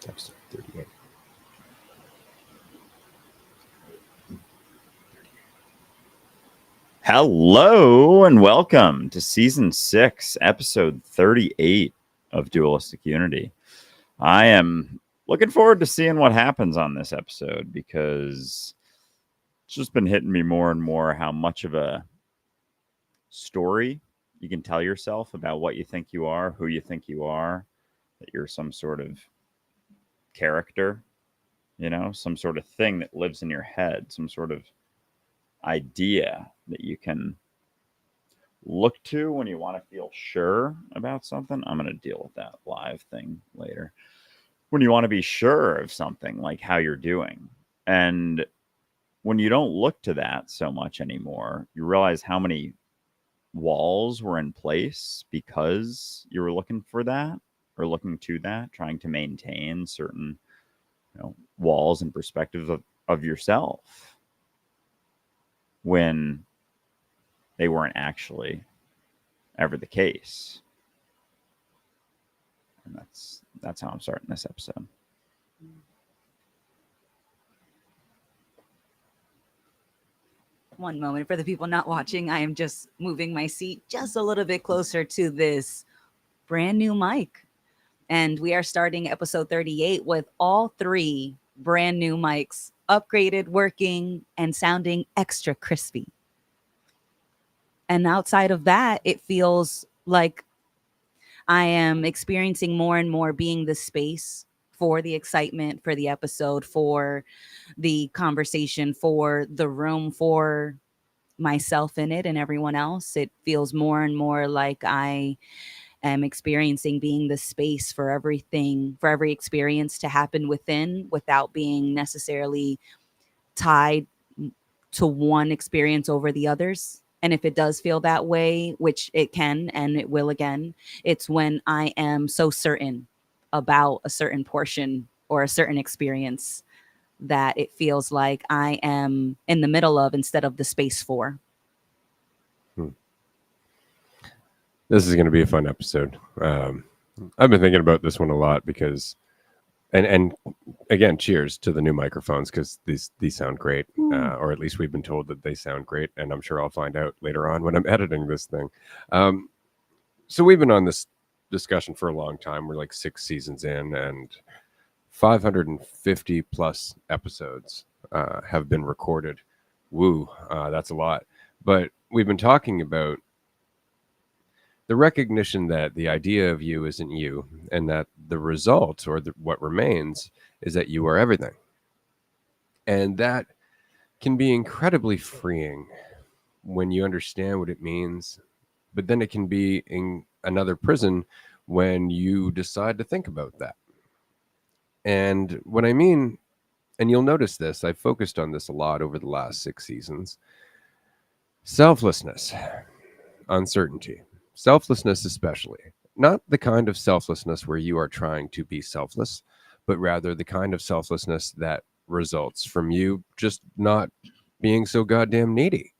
Episode 38. Hello and welcome to Season 6, Episode 38 of Dualistic Unity. I am looking forward to seeing what happens on this episode because it's just been hitting me more and more how much of a story you can tell yourself about what you think you are, who you think you are, that you're some sort of character, some sort of thing that lives in your head, some sort of idea that you can look to when you want to feel sure about something. I'm going to deal with that live thing later. When you want to be sure of something, like how you're doing. And when you don't look to that so much anymore, you realize how many walls were in place because you were looking for that or looking to that, trying to maintain certain walls and perspectives of yourself when they weren't actually ever the case. And that's how I'm starting this episode. One moment for the people not watching. I am just moving my seat just a little bit closer to this brand new mic. And we are starting episode 38 with all three brand new mics upgraded, working, and sounding extra crispy. And outside of that, it feels like I am experiencing more and more being the space for the excitement, for the episode, for the conversation, for the room, for myself in it and everyone else. It feels more and more like I am experiencing being the space for everything, for every experience to happen within without being necessarily tied to one experience over the others. And if it does feel that way, which it can and it will again, it's when I am so certain about a certain portion or a certain experience that it feels like I am in the middle of instead of the space for. This is going to be a fun episode. I've been thinking about this one a lot because, and again, cheers to the new microphones because these sound great, or at least we've been told that they sound great, and I'm sure I'll find out later on when I'm editing this thing. So we've been on this discussion for a long time. We're like 6 seasons in, and 550 plus episodes have been recorded. Woo, that's a lot. But we've been talking about the recognition that the idea of you isn't you, and that the result or what remains is that you are everything. And that can be incredibly freeing when you understand what it means, but then it can be in another prison when you decide to think about that. And what I mean, and you'll notice this, I've focused on this a lot over the last 6 seasons, selflessness, uncertainty. Selflessness especially. Not the kind of selflessness where you are trying to be selfless, but rather the kind of selflessness that results from you just not being so goddamn needy.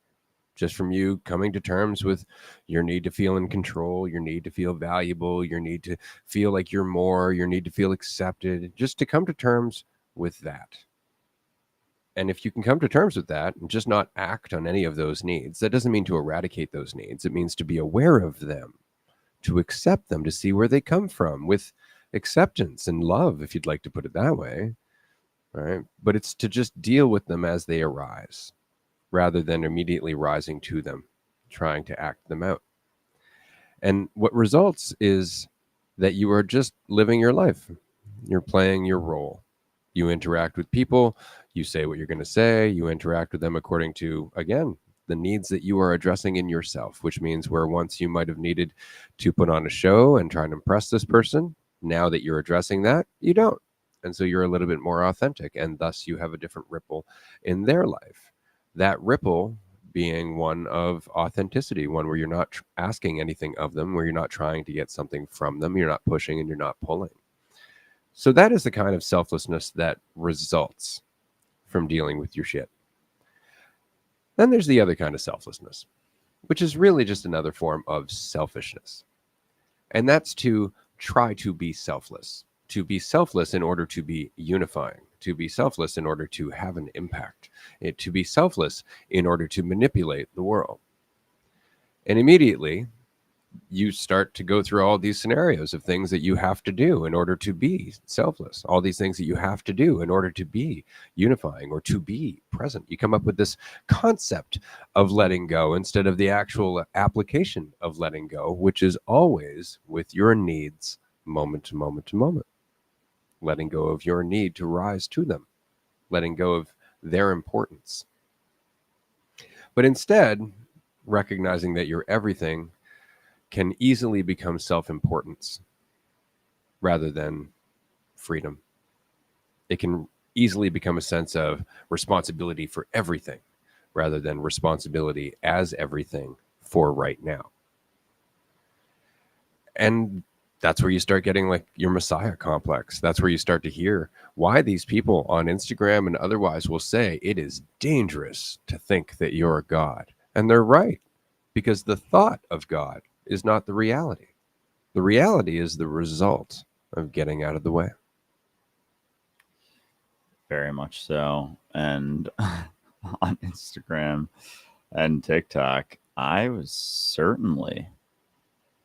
Just from you coming to terms with your need to feel in control, your need to feel valuable, your need to feel like you're more, your need to feel accepted, just to come to terms with that. And if you can come to terms with that and just not act on any of those needs, that doesn't mean to eradicate those needs. It means to be aware of them, to accept them, to see where they come from with acceptance and love, if you'd like to put it that way. Right? But it's to just deal with them as they arise, rather than immediately rising to them, trying to act them out. And what results is that you are just living your life. You're playing your role. You interact with people, you say what you're going to say, you interact with them according to, again, the needs that you are addressing in yourself, which means where once you might have needed to put on a show and try and impress this person, now that you're addressing that, you don't. And so you're a little bit more authentic, and thus you have a different ripple in their life. That ripple being one of authenticity, one where you're not asking anything of them, where you're not trying to get something from them, you're not pushing and you're not pulling. So that is the kind of selflessness that results from dealing with your shit. Then there's the other kind of selflessness, which is really just another form of selfishness. And that's to try to be selfless, to be selfless in order to be unifying, to be selfless in order to have an impact, to be selfless in order to manipulate the world. And immediately you start to go through all these scenarios of things that you have to do in order to be selfless, all these things that you have to do in order to be unifying or to be present. You come up with this concept of letting go instead of the actual application of letting go, which is always with your needs moment to moment to moment. Letting go of your need to rise to them, letting go of their importance. But instead, recognizing that you're everything can easily become self-importance rather than freedom. It can easily become a sense of responsibility for everything rather than responsibility as everything for right now. And that's where you start getting like your Messiah complex. That's where you start to hear why these people on Instagram and otherwise will say it is dangerous to think that you're a God. And they're right, because the thought of God is not the reality. The reality is the result of getting out of the way. Very much so. And on Instagram and TikTok, I was certainly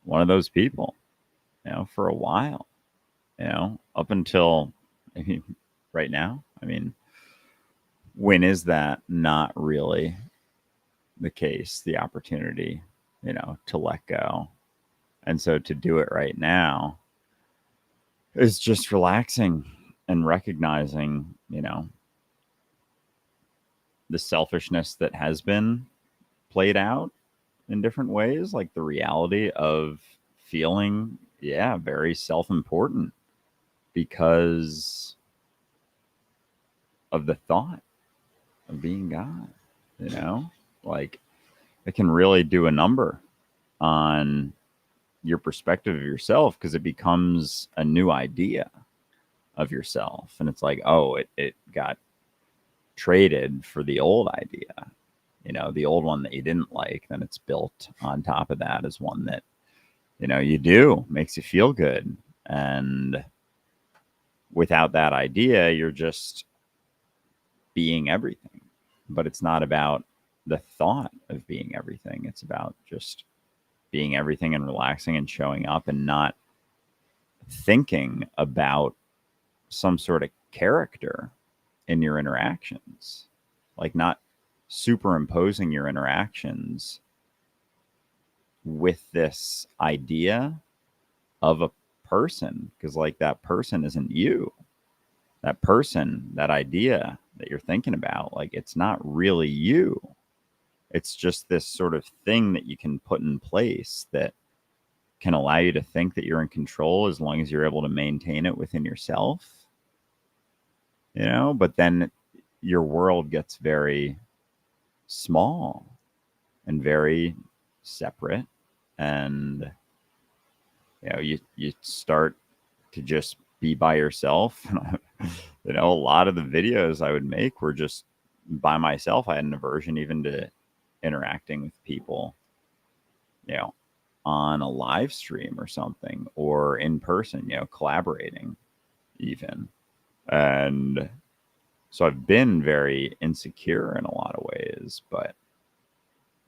one of those people, for a while, up until right now. I mean, when is that not really the case, the opportunity, to let go? And so to do it right now is just relaxing and recognizing, the selfishness that has been played out in different ways, like the reality of feeling, very self-important because of the thought of being God, like it can really do a number on your perspective of yourself because it becomes a new idea of yourself. And it's like, oh, it got traded for the old idea, the old one that you didn't like. Then it's built on top of that as one that, you do, makes you feel good. And without that idea, you're just being everything. But it's not about the thought of being everything. It's about just being everything and relaxing and showing up and not thinking about some sort of character in your interactions, like not superimposing your interactions with this idea of a person, because like that person isn't you. That person, that idea that you're thinking about, like it's not really you. It's just this sort of thing that you can put in place that can allow you to think that you're in control as long as you're able to maintain it within yourself. But then your world gets very small and very separate, and you start to just be by yourself. A lot of the videos I would make were just by myself. I had an aversion even to interacting with people, on a live stream or something, or in person, collaborating even. And so I've been very insecure in a lot of ways, but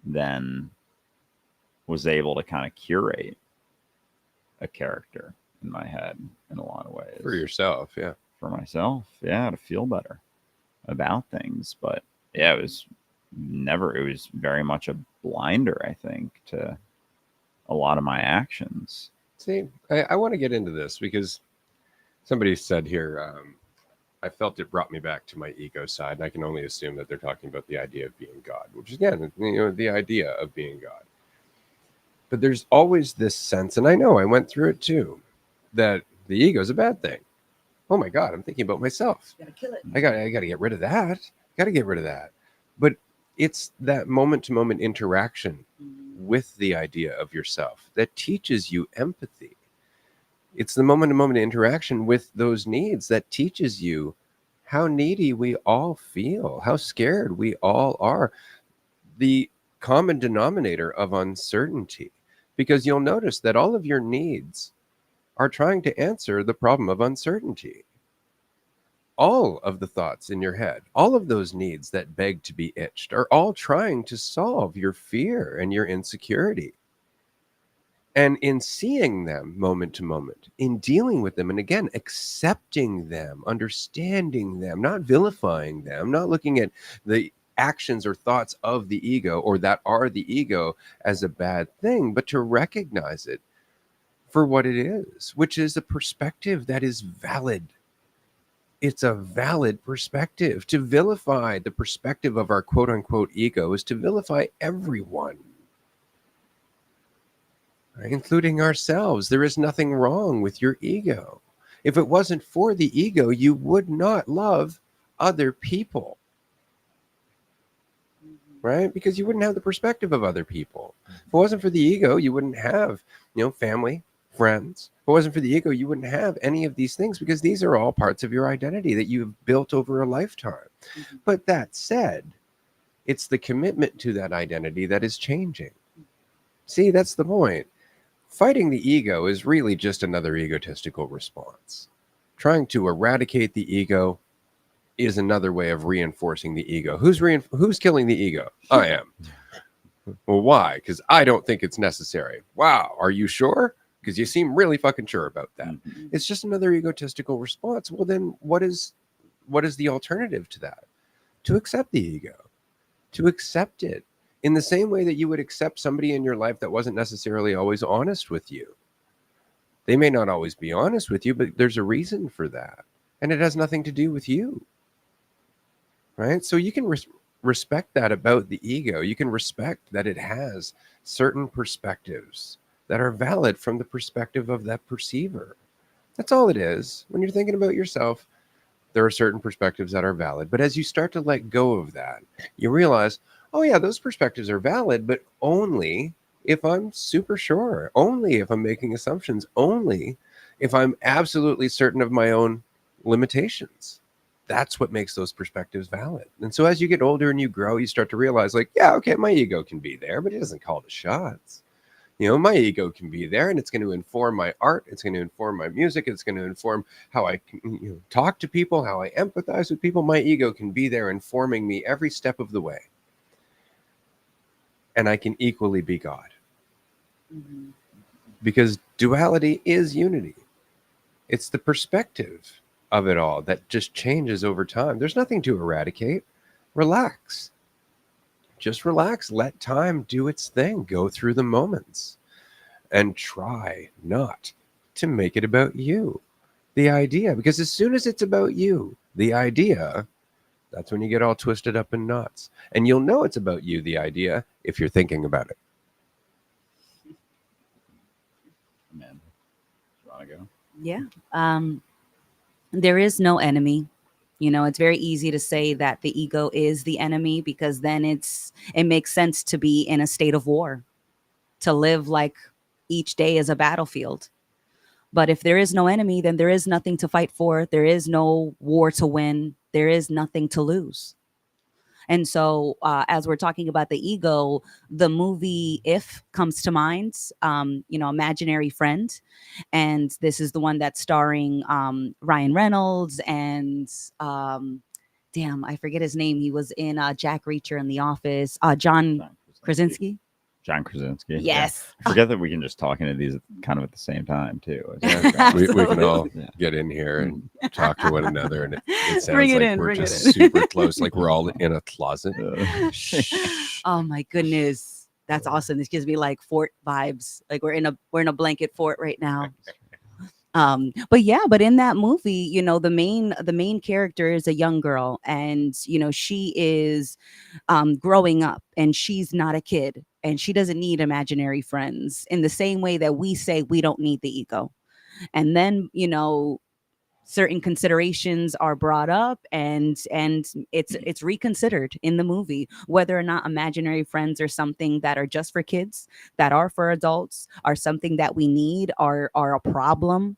then was able to kind of curate a character in my head in a lot of ways. For yourself, yeah. For myself, to feel better about things. But it was very much a blinder, I think, to a lot of my actions. See, I want to get into this because somebody said here, I felt it brought me back to my ego side. And I can only assume that they're talking about the idea of being God, which is, again, the idea of being God. But there's always this sense, and I know I went through it too, that the ego is a bad thing. Oh my God, I'm thinking about myself. Gotta kill it. I got to get rid of that. Got to get rid of that. But it's that moment-to-moment interaction with the idea of yourself that teaches you empathy. It's the moment-to-moment interaction with those needs that teaches you how needy we all feel, how scared we all are, the common denominator of uncertainty. Because you'll notice that all of your needs are trying to answer the problem of uncertainty. All of the thoughts in your head, all of those needs that beg to be itched, are all trying to solve your fear and your insecurity. And in seeing them moment to moment, in dealing with them, and again, accepting them, understanding them, not vilifying them, not looking at the actions or thoughts of the ego or that are the ego as a bad thing, but to recognize it for what it is, which is a perspective that is valid. It's a valid perspective. To vilify the perspective of our quote unquote ego is to vilify everyone, right? Including ourselves. There is nothing wrong with your ego. If it wasn't for the ego, you would not love other people, right? Because you wouldn't have the perspective of other people. If it wasn't for the ego, you wouldn't have, family, friends. If it wasn't for the ego, you wouldn't have any of these things, because these are all parts of your identity that you've built over a lifetime. But that said, it's the commitment to that identity that is changing. See, that's the point. Fighting the ego is really just another egotistical response. Trying to eradicate the ego is another way of reinforcing the ego. Who's killing the ego? I am. Well, why? Because I don't think it's necessary. Wow, are you sure? Because you seem really fucking sure about that. It's just another egotistical response. Well, then what is the alternative to that? To accept the ego, to accept it in the same way that you would accept somebody in your life that wasn't necessarily always honest with you. They may not always be honest with you, but there's a reason for that. And it has nothing to do with you, right? So you can respect that about the ego. You can respect that it has certain perspectives that are valid from the perspective of that perceiver. That's all it is. When you're thinking about yourself, there are certain perspectives that are valid. But as you start to let go of that, you realize, oh yeah, those perspectives are valid, but only if I'm super sure, only if I'm making assumptions, only if I'm absolutely certain of my own limitations. That's what makes those perspectives valid. And so as you get older and you grow, you start to realize, like, yeah, okay, my ego can be there, but it doesn't call the shots. My ego can be there, and it's going to inform my art. It's going to inform my music. It's going to inform how I talk to people, how I empathize with people. My ego can be there informing me every step of the way. And I can equally be God. Because duality is unity. It's the perspective of it all that just changes over time. There's nothing to eradicate. Relax. Just relax. Let time do its thing. Go through the moments. And try not to make it about you. The idea. Because as soon as it's about you, the idea, that's when you get all twisted up in knots. And you'll know it's about you, the idea, if you're thinking about it. Man, you want to go? Yeah. There is no enemy. It's very easy to say that the ego is the enemy, because then it makes sense to be in a state of war, to live like each day is a battlefield. But if there is no enemy, then there is nothing to fight for. There is no war to win. There is nothing to lose. And so, as we're talking about the ego, the movie If comes to mind, Imaginary Friend. And this is the one that's starring Ryan Reynolds and, damn, I forget his name. He was in Jack Reacher in The Office. John Krasinski. John Krasinski. Yes. Yeah. I forget that we can just talk into these kind of at the same time, too. We can all get in here and talk to one another, and it sounds like we're just super close, like we're all in a closet. Oh my goodness, that's awesome. This gives me like fort vibes. Like we're in a blanket fort right now. But in that movie, the main character is a young girl, and she is growing up, and she's not a kid, and she doesn't need imaginary friends in the same way that we say we don't need the ego. And then certain considerations are brought up, and it's reconsidered in the movie whether or not imaginary friends are something that are just for kids, that are for adults, are something that we need, are a problem,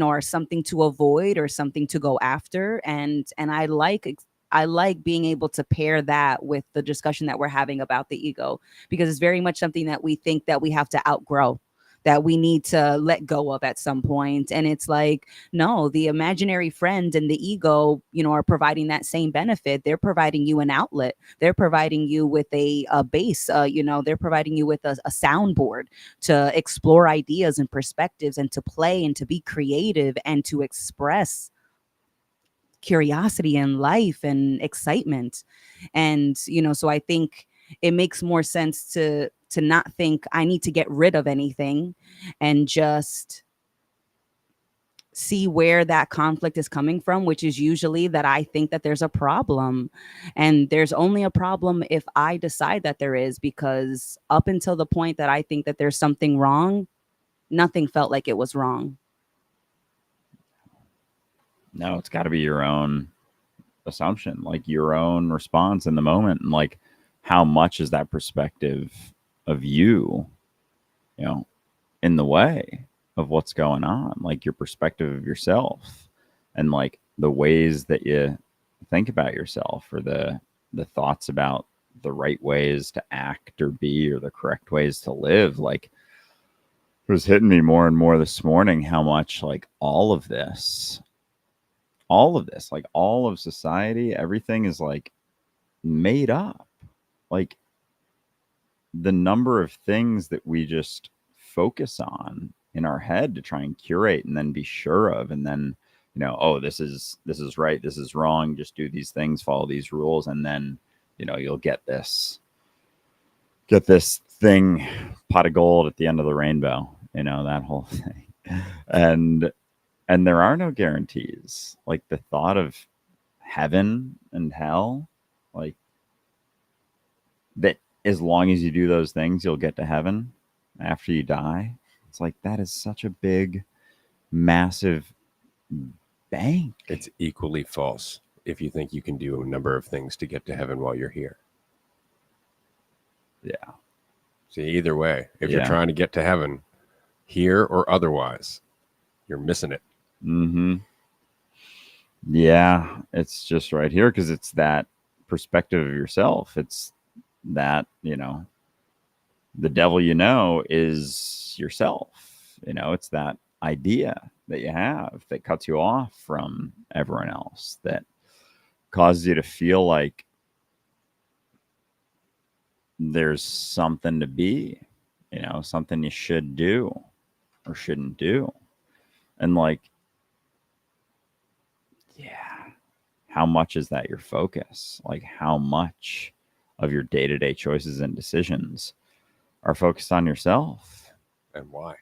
or something to avoid or something to go after. And I like being able to pair that with the discussion that we're having about the ego, because it's very much something that we think that we have to outgrow, that we need to let go of at some point. And it's like, no, the imaginary friend and the ego, are providing that same benefit. They're providing you an outlet. They're providing you with a base. They're providing you with a soundboard to explore ideas and perspectives and to play and to be creative and to express curiosity and life and excitement. And so I think it makes more sense to not think I need to get rid of anything, and just see where that conflict is coming from, which is usually that I think that there's a problem. And there's only a problem if I decide that there is, because up until the point that I think that there's something wrong, nothing felt like it was wrong. No, it's got to be your own assumption, like your own response in the moment, and like how much is that perspective of you in the way of what's going on, like your perspective of yourself, and like the ways that you think about yourself, or the thoughts about the right ways to act or be, or the correct ways to live. Like, it was hitting me more and more this morning how much like all of this, like all of society, everything is like made up. Like, the number of things that we just focus on in our head to try and curate and then be sure of, and then oh, this is right, this is wrong, just do these things, follow these rules, and then you'll get this thing, pot of gold at the end of the rainbow, that whole thing. And there are no guarantees. Like, the thought of heaven and hell, like that, as long as you do those things, you'll get to heaven after you die. It's like, that is such a big, massive bank. It's equally false if you think you can do a number of things to get to heaven while you're here. Yeah. See, either way, if you're trying to get to heaven, here or otherwise, you're missing it. Mm-hmm. Yeah, it's just right here, because it's that perspective of yourself. It's that, the devil is yourself. It's that idea that you have that cuts you off from everyone else, that causes you to feel like there's something to be, something you should do or shouldn't do. And like, yeah, how much is that your focus? Like, how much of your day-to-day choices and decisions are focused on yourself? And why?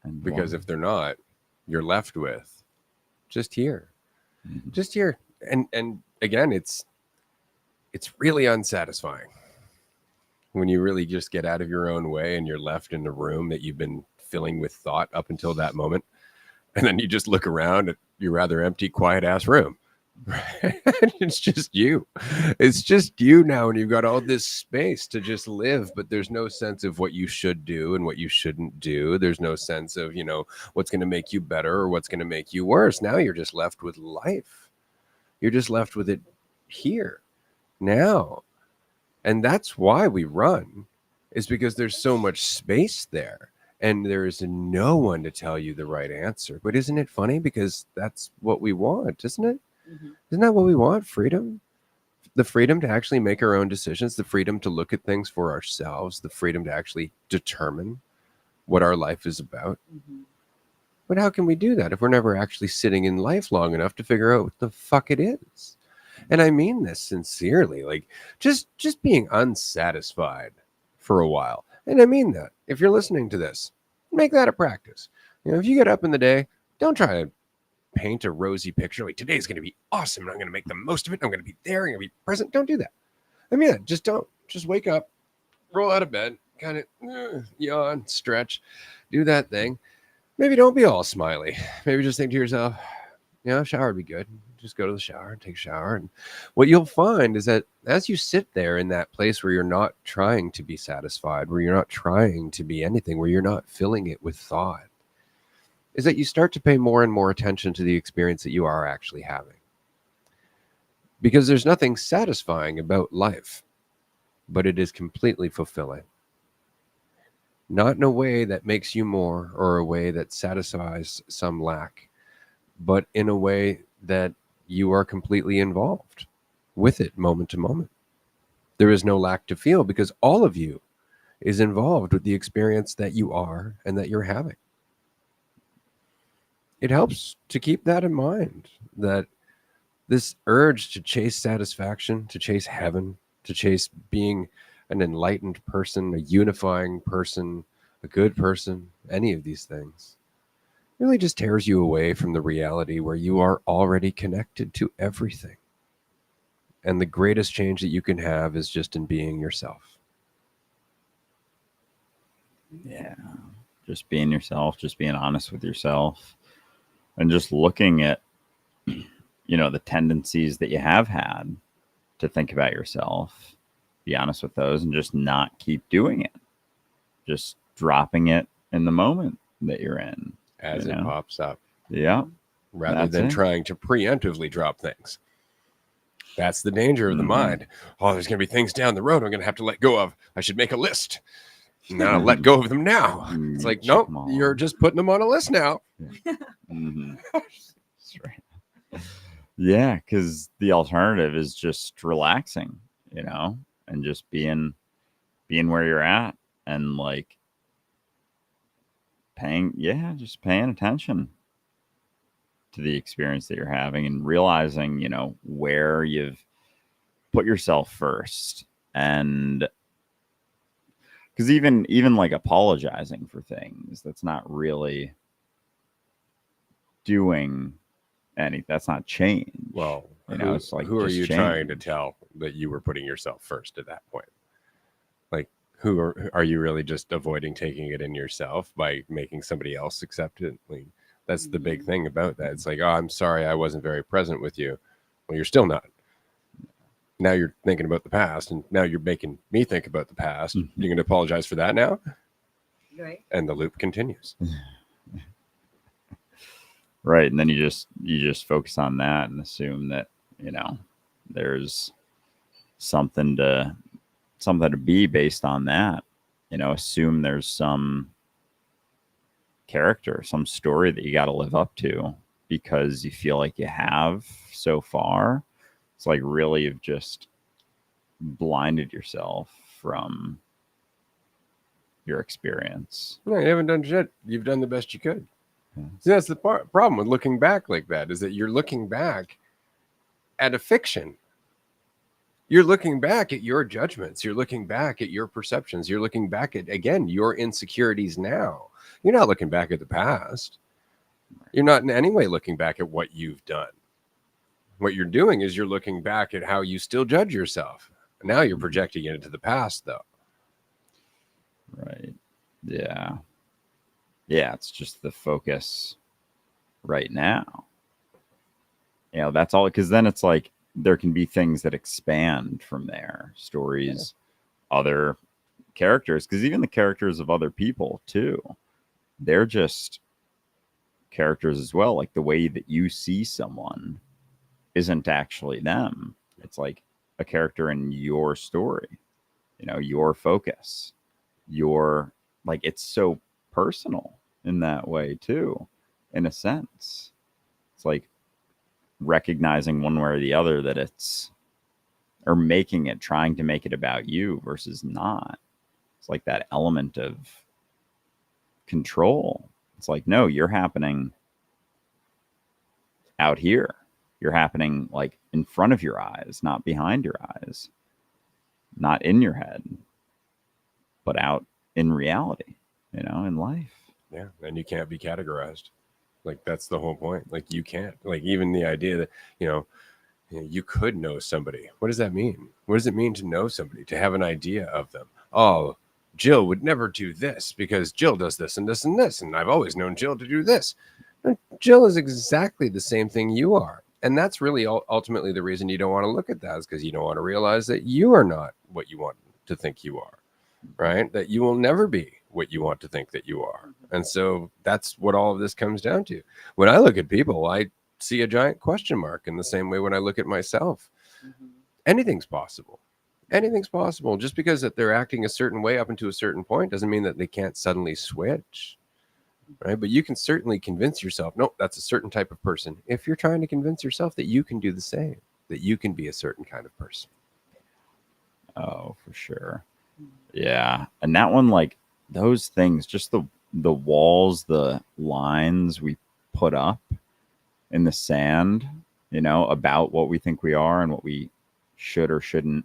And because why? if they're not, you're left with just here. Mm-hmm. Just here. And again, it's really unsatisfying when you really just get out of your own way and you're left in a room that you've been filling with thought up until that moment. And then you just look around at your rather empty, quiet ass room. It's just you. It's just you now, and you've got all this space to just live, but there's no sense of what you should do and what you shouldn't do. There's no sense of, what's going to make you better or what's going to make you worse. Now you're just left with life. You're just left with it here, now. And that's why we run, is because there's so much space there. And there is no one to tell you the right answer. But isn't it funny? Because that's what we want, isn't it? Mm-hmm. Isn't that what we want? Freedom? The freedom to actually make our own decisions, the freedom to look at things for ourselves, the freedom to actually determine what our life is about. Mm-hmm. But how can we do that if we're never actually sitting in life long enough to figure out what the fuck it is? And I mean this sincerely, like just being unsatisfied for a while. And I mean that. If you're listening to this, make that a practice. If you get up in the day, don't try to paint a rosy picture like today's going to be awesome and I'm going to make the most of it. I'm going to be there. I'm going to be present. Don't do that. I mean, just don't. Just wake up, roll out of bed, kind of yawn, stretch, do that thing. Maybe don't be all smiley. Maybe just think to yourself, shower would be good. Just go to the shower and take a shower. And what you'll find is that as you sit there in that place where you're not trying to be satisfied, where you're not trying to be anything, where you're not filling it with thought, is that you start to pay more and more attention to the experience that you are actually having. Because there's nothing satisfying about life, but it is completely fulfilling. not in a way that makes you more or a way that satisfies some lack, but in a way that you are completely involved with it moment to moment. There is no lack to feel because all of you is involved with the experience that you are and that you're having. It helps to keep that in mind, that this urge to chase satisfaction, to chase heaven, to chase being an enlightened person, a unifying person, a good person, any of these things, really just tears you away from the reality where you are already connected to everything. And the greatest change that you can have is just in being yourself. Yeah. Just being yourself, just being honest with yourself, and just looking at, the tendencies that you have had to think about yourself, be honest with those, and just not keep doing it. Just dropping it in the moment that you're in. As it pops up. Yeah. Rather than trying to preemptively drop things. That's the danger of the mind. Oh, there's going to be things down the road I'm going to have to let go of. I should make a list. Now let go of them now. It's like, nope, you're just putting them on a list now. That's right. Yeah, because the alternative is just relaxing, and just being where you're at and like paying attention to the experience that you're having and realizing, where you've put yourself first. And because even like apologizing for things, that's not really doing anything. That's not change. Well, it's like, who are you change. trying to tell that you were putting yourself first at that point? Like, who are you really just avoiding taking it in yourself by making somebody else accept it? Like, that's the big thing about that. It's like, oh, I'm sorry, I wasn't very present with you. Well, you're still not. Now you're thinking about the past, and now you're making me think about the past. You're going to apologize for that now? Right. And the loop continues. Right. And then you just focus on that and assume that, there's something to be based on that. Assume there's some character, some story that you got to live up to because you feel like you have so far. It's like really you've just blinded yourself from your experience. No, you haven't done shit. You've done the best you could. See, that's the problem with looking back like that, is that you're looking back at a fiction. You're looking back at your judgments. You're looking back at your perceptions. You're looking back at, again, your insecurities now. You're not looking back at the past. You're not in any way looking back at what you've done. What you're doing is you're looking back at how you still judge yourself. Now you're projecting it into the past, though. Right. Yeah. Yeah, it's just the focus right now. That's all, because then it's like there can be things that expand from there. Stories, other characters, because even the characters of other people too, they're just characters as well. Like the way that you see someone isn't actually them. It's like a character in your story, your focus, your, like, it's so personal in that way too, in a sense. It's like recognizing one way or the other that it's, or trying to make it about you versus not. It's like that element of control. It's like, no, you're happening out here. You're happening like in front of your eyes, not behind your eyes, not in your head, but out in reality, in life. Yeah, and you can't be categorized. Like, that's the whole point. Like, you can't. Like, even the idea that, you could know somebody. What does that mean? What does it mean to know somebody, to have an idea of them? Oh, Jill would never do this because Jill does this and this and this, and I've always known Jill to do this. And Jill is exactly the same thing you are. And that's really ultimately the reason you don't want to look at that, is because you don't want to realize that you are not what you want to think you are, right? That you will never be what you want to think that you are. And so that's what all of this comes down to. When I look at people, I see a giant question mark, in the same way when I look at myself. Anything's possible. Anything's possible. Just because that they're acting a certain way up until a certain point doesn't mean that they can't suddenly switch, right? But you can certainly convince yourself, no, that's a certain type of person. If you're trying to convince yourself that you can do the same, that you can be a certain kind of person. Oh, for sure. Yeah. And that one, like those things, just the walls, the lines we put up in the sand, you know, about what we think we are and what we should or shouldn't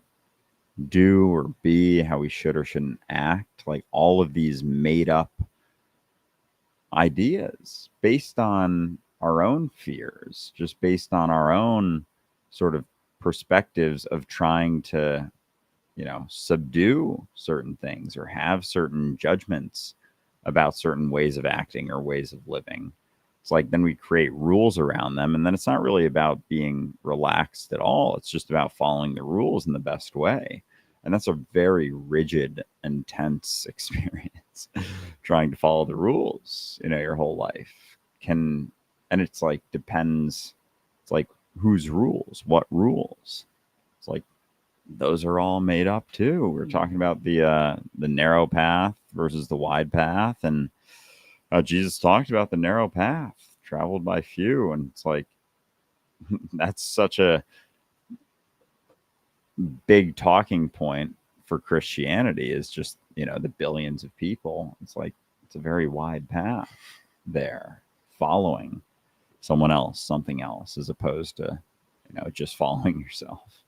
do or be, how we should or shouldn't act, like all of these made up ideas based on our own fears, just based on our own sort of perspectives of trying to, you know, subdue certain things or have certain judgments about certain ways of acting or ways of living. It's like then we create rules around them, and then it's not really about being relaxed at all. It's just about following the rules in the best way. And that's a very rigid, intense experience trying to follow the rules, you know, your whole life. And it's like depends, it's like whose rules, what rules. It's like those are all made up too. We're talking about the narrow path versus the wide path, and Jesus talked about the narrow path traveled by few, and it's like that's such a big talking point for Christianity is just, you know, the billions of people. It's like it's a very wide path there, following someone else, something else, as opposed to, you know, just following yourself.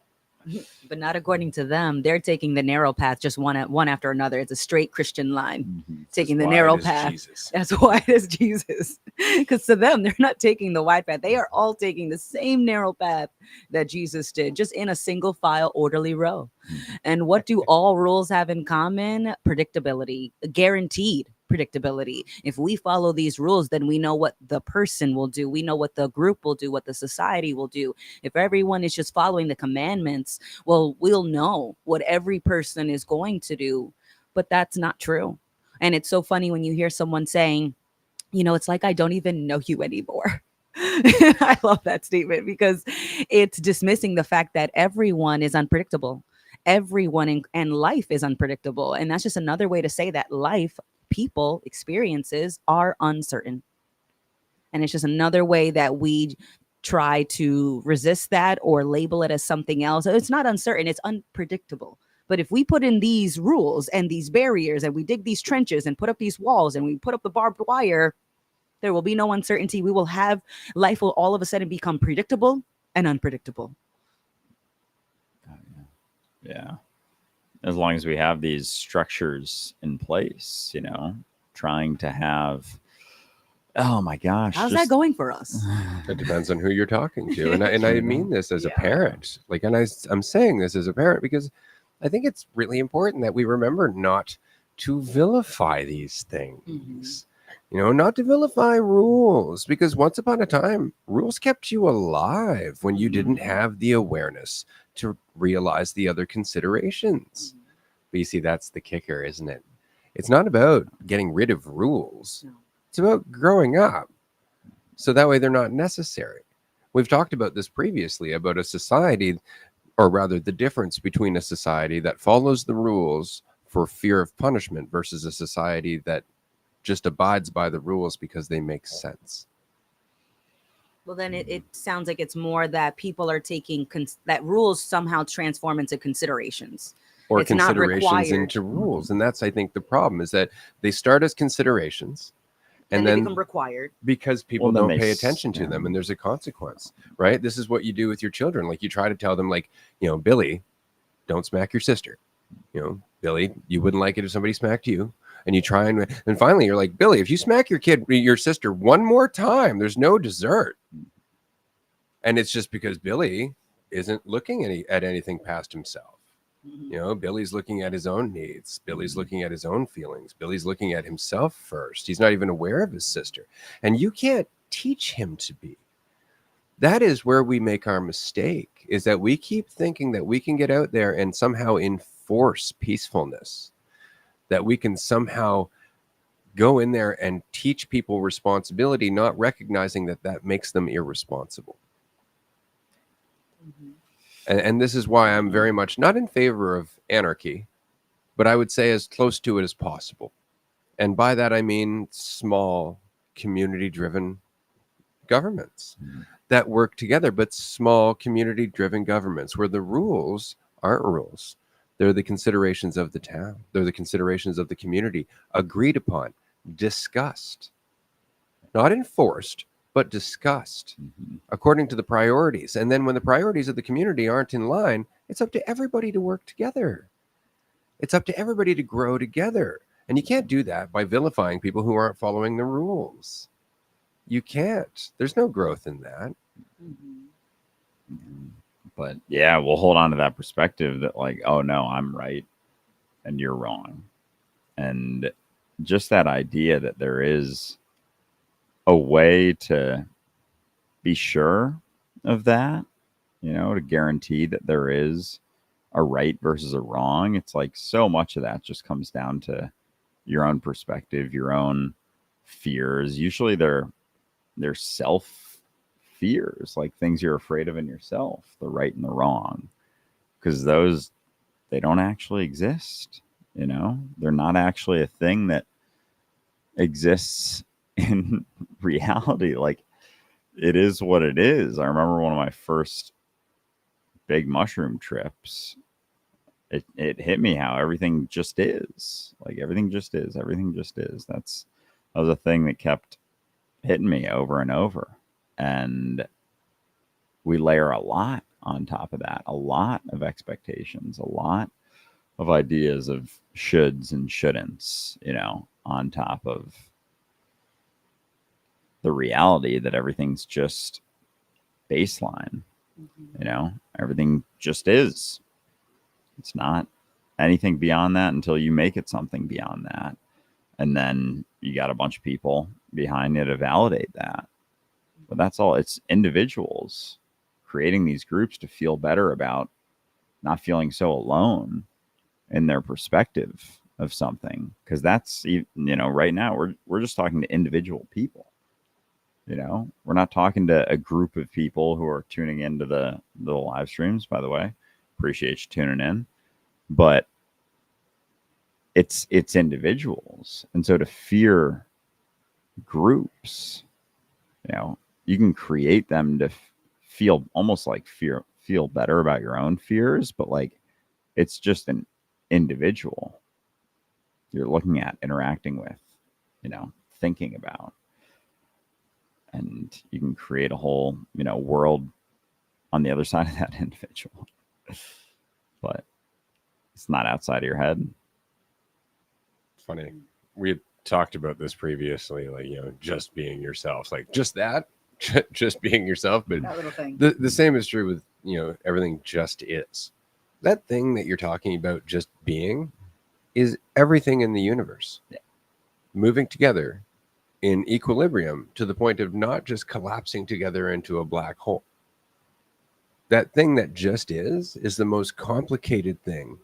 But not according to them. They're taking the narrow path, just one after another. It's a straight Christian line, Mm-hmm. taking As the wide narrow as path. Jesus. As wide as Jesus. Because to them, they're not taking the wide path. They are all taking the same narrow path that Jesus did, just in a single file, orderly row. And what do all rules have in common? Predictability, guaranteed predictability. If we follow these rules, then we know what the person will do. We know what the group will do, what the society will do. If everyone is just following the commandments, well, we'll know what every person is going to do. But that's not true. And it's so funny when you hear someone saying, you know, it's like I don't even know you anymore. I love that statement because it's dismissing the fact that everyone is unpredictable. Everyone and life is unpredictable. And that's just another way to say that life, people, experiences are uncertain. And it's just another way that we try to resist that or label it as something else. It's not uncertain, it's unpredictable. But if we put in these rules and these barriers and we dig these trenches and put up these walls and we put up the barbed wire, there will be no uncertainty. We will have life will all of a sudden become predictable and unpredictable. Yeah. As long as we have these structures in place, you know, trying to have, oh my gosh. How's that going for us? It depends on who you're talking to. And I mean this as a Yeah. parent. Like, and I'm saying this as a parent because I think it's really important that we remember not to vilify these things. You know, not to vilify rules, because once upon a time, rules kept you alive when you didn't have the awareness to realize the other considerations. But you see, that's the kicker, isn't it? It's not about getting rid of rules. No. It's about growing up. So that way they're not necessary. We've talked about this previously, about a society, or rather the difference between a society that follows the rules for fear of punishment versus a society that just abides by the rules because they make sense. Well, then it sounds like it's more that people are taking that rules somehow transform into considerations. Or It's not considerations required. into rules. And that's, I think, the problem is that they start as considerations And and they then become required. because people Well, then don't they pay attention to them and there's a consequence, right? This is what you do with your children. Like, you try to tell them, like, you know, Billy, don't smack your sister. You know, Billy, you wouldn't like it if somebody smacked you. And you try and finally you're like, Billy, if you smack your sister one more time, there's no dessert. And it's just because Billy isn't looking at anything past himself. You know, Billy's looking at his own needs. Billy's looking at his own feelings. Billy's looking at himself first. He's not even aware of his sister. And you can't teach him to be. That is where we make our mistake, is that we keep thinking that we can get out there and somehow enforce peacefulness, that we can somehow go in there and teach people responsibility, not recognizing that that makes them irresponsible. And this is why I'm very much not in favor of anarchy, but I would say as close to it as possible. And by that, I mean small community driven governments that work together, but small community driven governments where the rules aren't rules. They're the considerations of the town, they're the considerations of the community, agreed upon, discussed, not enforced, but discussed according to the priorities. And then when the priorities of the community aren't in line, it's up to everybody to work together. It's up to everybody to grow together. And you can't do that by vilifying people who aren't following the rules. You can't. There's no growth in that. But yeah, we'll hold on to that perspective that like, oh no, I'm right and you're wrong. And just that idea that there is a way to be sure of that, you know, to guarantee that there is a right versus a wrong. It's like so much of that just comes down to your own perspective, your own fears. Usually they're self fears, like things you're afraid of in yourself, the right and the wrong, because those, they don't actually exist. You know, they're not actually a thing that exists in reality. Like, it is what it is. I remember one of my first big mushroom trips. It hit me how everything just is. Like, everything just is. Everything just is. That was a thing that kept hitting me over and over. And we layer a lot on top of that, a lot of expectations, a lot of ideas of shoulds and shouldn'ts, you know, on top of the reality that everything's just baseline. You know, everything just is. It's not anything beyond that until you make it something beyond that. And then you got a bunch of people behind you to validate that. But that's all. It's individuals creating these groups to feel better about not feeling so alone in their perspective of something. Because that's, you know, right now we're just talking to individual people. You know, we're not talking to a group of people who are tuning into the live streams, by the way. Appreciate you tuning in. But it's individuals. And so to fear groups, you know, you can create them to feel almost like feel better about your own fears, but like it's just an individual you're looking at, interacting with, you know, thinking about. And you can create a whole, you know, world on the other side of that individual. But it's not outside of your head. It's funny. We had talked about this previously, like, you know, just being yourself, like just that, just being yourself. But That little thing. the same is true with, you know, everything just is. That thing that you're talking about, just being, is everything in the universe. Yeah. Moving together in equilibrium to the point of not just collapsing together into a black hole. That thing that just is the most complicated thing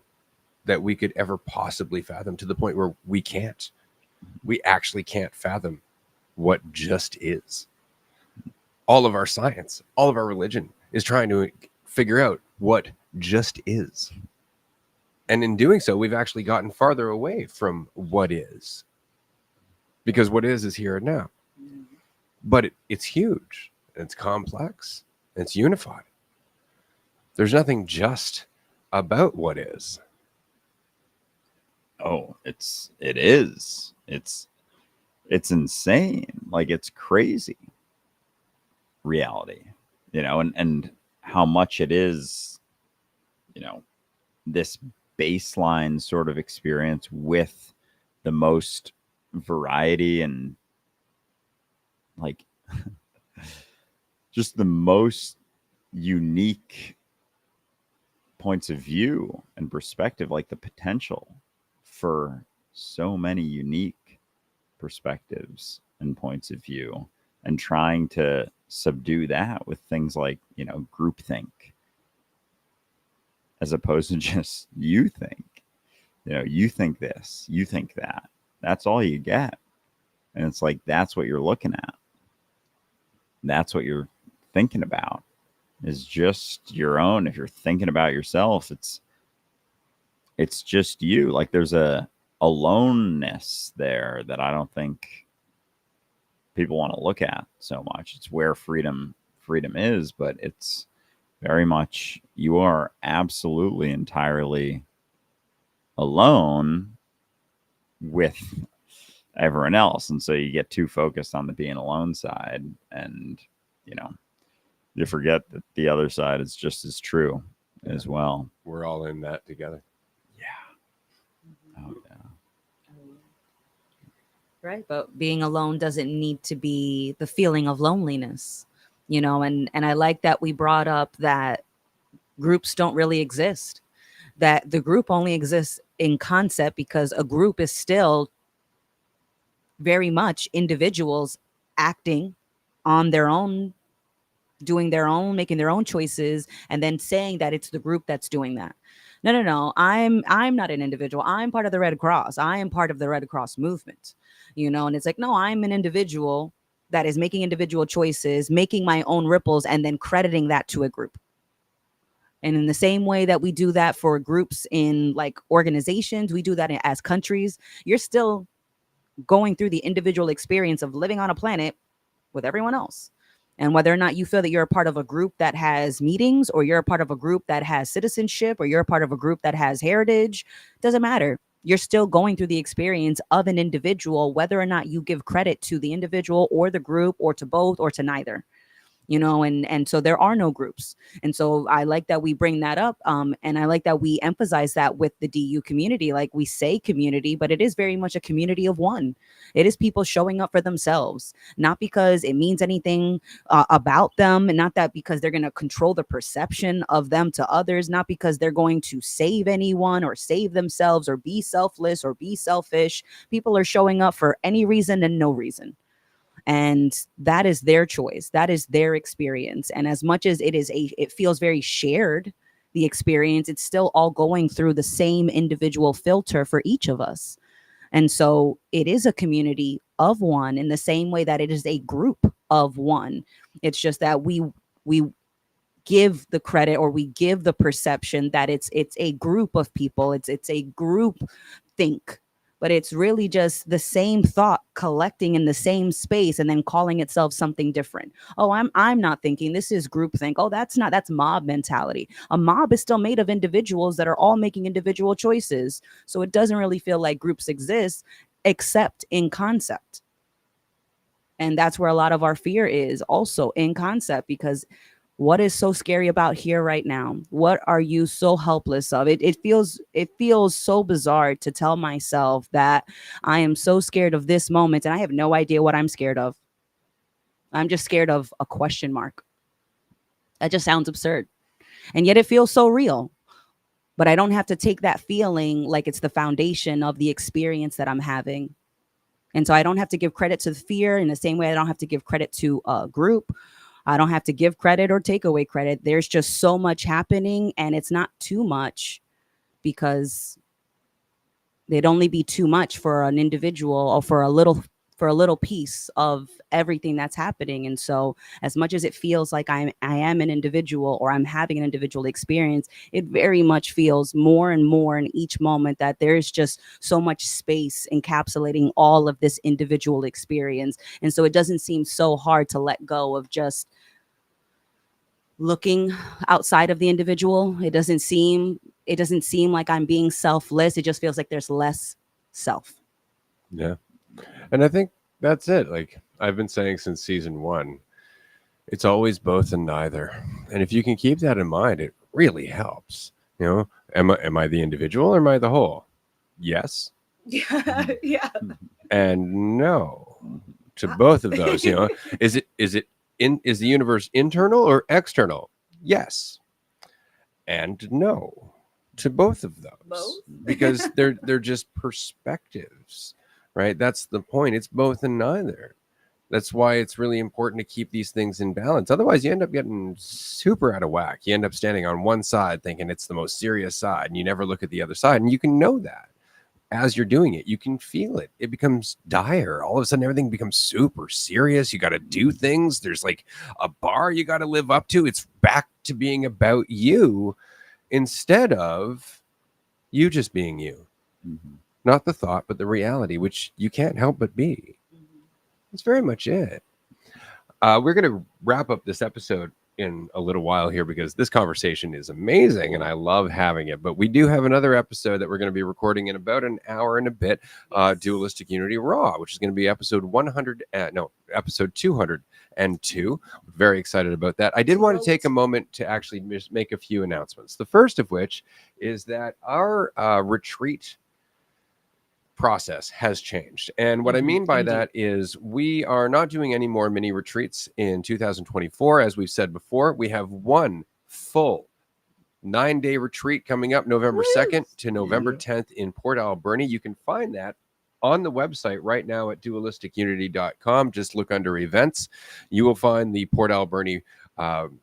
that we could ever possibly fathom, to the point where we actually can't fathom what just is. All of our science, all of our religion is trying to figure out what just is. And in doing so, we've actually gotten farther away from what is. Because what is here and now. But it's huge, and it's complex, and it's unified. There's nothing just about what is. Oh, it is. It's insane. Like, it's crazy reality, you know, and how much it is, you know, this baseline sort of experience with the most variety and like just the most unique points of view and perspective, like the potential for so many unique perspectives and points of view, and trying to subdue that with things like, you know, groupthink, as opposed to just you think. You know, you think this, you think that. That's all you get. And it's like, that's what you're looking at. That's what you're thinking about. is just your own. If you're thinking about yourself, it's just you. Like there's a aloneness there that I don't think people want to look at so much. It's where freedom is, but it's very much you are absolutely entirely alone with everyone else. And so you get too focused on the being alone side, and you forget that the other side is just as true as well. We're all in that together. Oh yeah. Right. But being alone doesn't need to be the feeling of loneliness, and I like that we brought up that groups don't really exist, that the group only exists in concept, because a group is still very much individuals acting on their own, doing their own, making their own choices, and then saying that it's the group that's doing that. No. I'm not an individual. I'm part of the Red Cross. I am part of the Red Cross movement. And it's like, no, I'm an individual that is making individual choices, making my own ripples, and then crediting that to a group. And in the same way that we do that for groups in like organizations, we do that as countries. You're still going through the individual experience of living on a planet with everyone else. And whether or not you feel that you're a part of a group that has meetings, or you're a part of a group that has citizenship, or you're a part of a group that has heritage, doesn't matter. You're still going through the experience of an individual, whether or not you give credit to the individual or the group, or to both, or to neither. And so there are no groups. And so I like that we bring that up. And I like that we emphasize that with the DU community. Like, we say community, but it is very much a community of one. It is people showing up for themselves, not because it means anything about them, and not that because they're going to control the perception of them to others, not because they're going to save anyone or save themselves or be selfless or be selfish. People are showing up for any reason and no reason. And that is their choice. That is their experience. And as much as it feels very shared, the experience, it's still all going through the same individual filter for each of us. And so it is a community of one, in the same way that it is a group of one. It's just that we give the credit, or we give the perception that it's a group of people. It's a group think. But it's really just the same thought collecting in the same space, and then calling itself something different. Oh, I'm not thinking, this is groupthink. Oh, that's mob mentality. A mob is still made of individuals that are all making individual choices. So it doesn't really feel like groups exist, except in concept. And that's where a lot of our fear is, also in concept, because what is so scary about here right now? What are you so helpless of? It feels so bizarre to tell myself that I am so scared of this moment, and I have no idea what I'm scared of. I'm just scared of a question mark. That just sounds absurd. And yet it feels so real. But I don't have to take that feeling like it's the foundation of the experience that I'm having. And so I don't have to give credit to the fear in the same way I don't have to give credit to a group. I don't have to give credit or take away credit. There's just so much happening, and it's not too much, because it'd only be too much for an individual, or for a little piece of everything that's happening. And so as much as it feels like I am an individual, or I'm having an individual experience, it very much feels more and more in each moment that there's just so much space encapsulating all of this individual experience. And so it doesn't seem so hard to let go of just looking outside of the individual. It doesn't seem like I'm being selfless. It just feels like there's less self. Yeah. And I think that's it. Like I've been saying since season 1, it's always both and neither. And if you can keep that in mind, it really helps. Am I the individual, or am I the whole? Yes. Yeah. And no to both of those. Is the universe internal or external? Yes. And no to both of those. Both? Because they're just perspectives, right? That's the point. It's both and neither. That's why it's really important to keep these things in balance. Otherwise, you end up getting super out of whack. You end up standing on one side thinking it's the most serious side, and you never look at the other side. And you can know that. as you're doing it, you can feel it. It becomes dire. All of a sudden, everything becomes super serious. You got to do things. There's like a bar you got to live up to. It's back to being about you instead of you just being you. Mhm. Not the thought, but the reality, which you can't help but be. That's very much it. We're going to wrap up this episode in a little while here because this conversation is amazing and I love having it. But we do have another episode that we're going to be recording in about an hour and a bit, Dualistic Unity Raw, which is going to be episode 202. Very excited about that. I did want to take a moment to actually make a few announcements. The first of which is that our retreat process has changed. And what I mean by that is we are not doing any more mini retreats in 2024. As we've said before, we have one full 9-day retreat coming up November 2nd to November 10th in Port Alberni. You can find that on the website right now at dualistiCunity.com. Just look under events. You will find the Port Alberni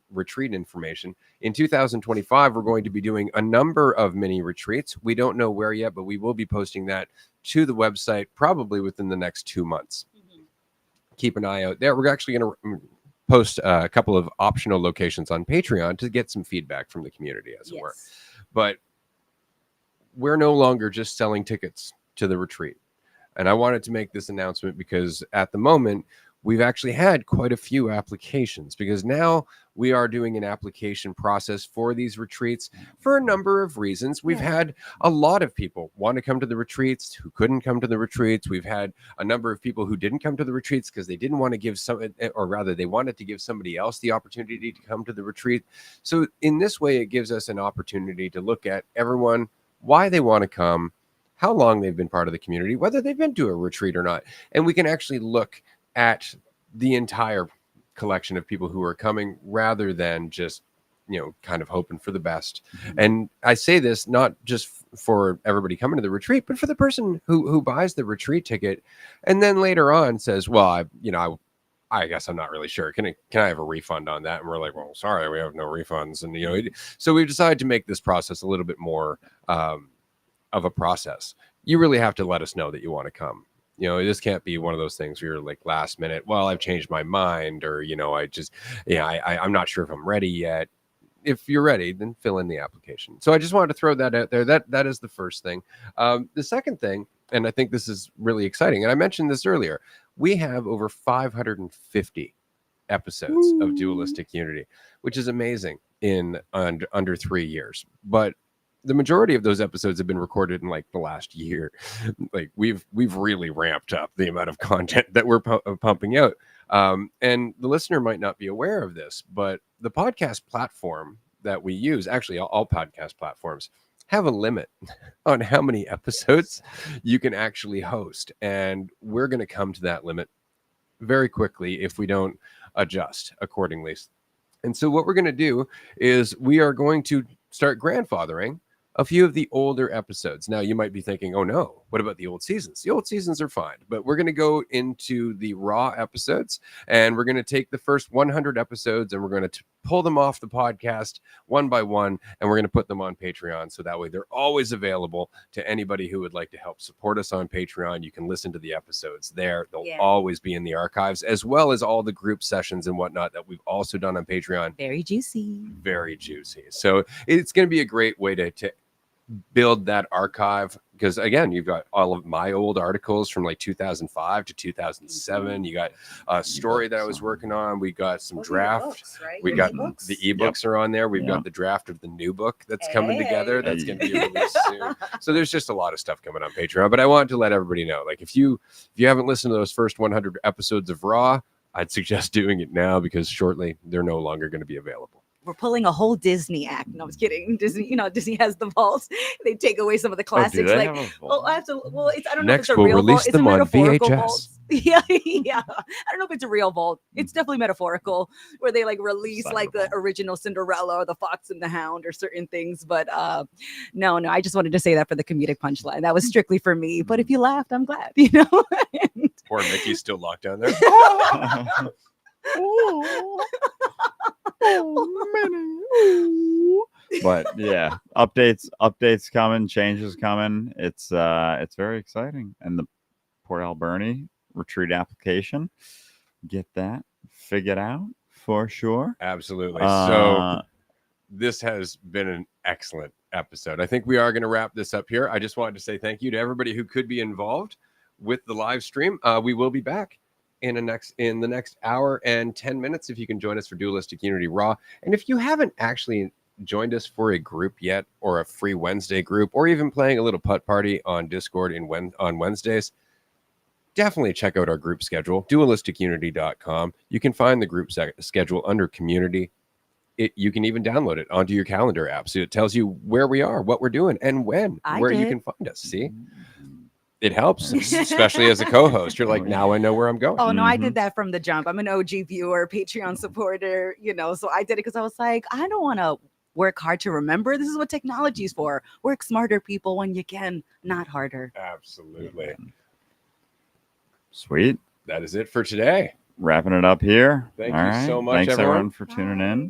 retreat information. In 2025, we're going to be doing a number of mini retreats. We don't know where yet, but we will be posting that to the website probably within the next 2 months. Keep an eye out there. We're actually going to post a couple of optional locations on Patreon to get some feedback from the community, as it were. But we're no longer just selling tickets to the retreat. And I wanted to make this announcement because at the moment, we've actually had quite a few applications because now we are doing an application process for these retreats for a number of reasons. We've had a lot of people want to come to the retreats who couldn't come to the retreats. We've had a number of people who didn't come to the retreats because they didn't want to give or rather they wanted to give somebody else the opportunity to come to the retreat. So in this way, it gives us an opportunity to look at everyone, why they want to come, how long they've been part of the community, whether they've been to a retreat or not. And we can actually look at the entire collection of people who are coming rather than just, kind of hoping for the best. And I say this not just for everybody coming to the retreat, but for the person who buys the retreat ticket and then later on says, well, I guess I'm not really sure. Can I have a refund on that? And we're like, well, sorry, we have no refunds. And, so we've decided to make this process a little bit more of a process. You really have to let us know that you want to come. This can't be one of those things where you're like last minute, well, I've changed my mind, or, I'm not sure if I'm ready yet. If you're ready, then fill in the application. So I just wanted to throw that out there. That is the first thing. The second thing, and I think this is really exciting, and I mentioned this earlier, we have over 550 episodes of Dualistic Unity, which is amazing in under 3 years. But the majority of those episodes have been recorded in like the last year. Like we've really ramped up the amount of content that we're pumping out. And the listener might not be aware of this, but the podcast platform that we use, actually all podcast platforms, have a limit on how many episodes you can actually host. And we're going to come to that limit very quickly if we don't adjust accordingly. And so what we're going to do is we are going to start grandfathering a few of the older episodes. Now, you might be thinking, oh no, what about the old seasons? The old seasons are fine, but we're going to go into the raw episodes and we're going to take the first 100 episodes and we're going to pull them off the podcast one by one, and we're going to put them on Patreon. So that way they're always available to anybody who would like to help support us on Patreon. You can listen to the episodes there. They'll always be in the archives, as well as all the group sessions and whatnot that we've also done on Patreon. Very juicy. Very juicy. So it's going to be a great way to build that archive, because again, you've got all of my old articles from like 2005 to 2007. You got a story that I was working on. We got some draft. We got the ebooks are on there. We've got the draft of the new book that's coming together. That's going to be released soon. So there's just a lot of stuff coming on Patreon. But I wanted to let everybody know, like if you haven't listened to those first 100 episodes of Raw, I'd suggest doing it now, because shortly they're no longer going to be available. We're pulling a whole Disney act. No, I was kidding. Disney, Disney has the vaults. They take away some of the classics. I don't know if it's a real vault. It's a metaphorical vault. Yeah. I don't know if it's a real vault. It's definitely metaphorical, where they like release like the original Cinderella or the Fox and the Hound or certain things. But no, I just wanted to say that for the comedic punchline. That was strictly for me. But if you laughed, I'm glad. Poor Mickey's still locked down there. But yeah, updates coming, changes coming. It's very exciting. And the Port Alberni retreat application, get that figured out for sure. Absolutely. Uh, So this has been an excellent episode. I think we are going to wrap this up here. I just wanted to say thank you to everybody who could be involved with the live stream. We will be back in the next hour and 10 minutes if you can join us for Dualistic Unity Raw. And if you haven't actually joined us for a group yet, or a free Wednesday group, or even playing a little putt party on Discord on Wednesdays, definitely check out our group schedule, dualisticunity.com. You can find the group schedule under community. You can even download it onto your calendar app, so it tells you where we are, what we're doing, and where you can find us. See, it helps, especially as a co-host. You're like, now I know where I'm going. Oh no, I did that from the jump. I'm an OG viewer, Patreon supporter, so I did it because I was like, I don't want to work hard to remember. This is what technology is for. Work smarter, people, when you can, not harder. Absolutely. Sweet. That is it for today. Wrapping it up here. Thank All you right. so much, Thanks everyone. everyone for tuning in.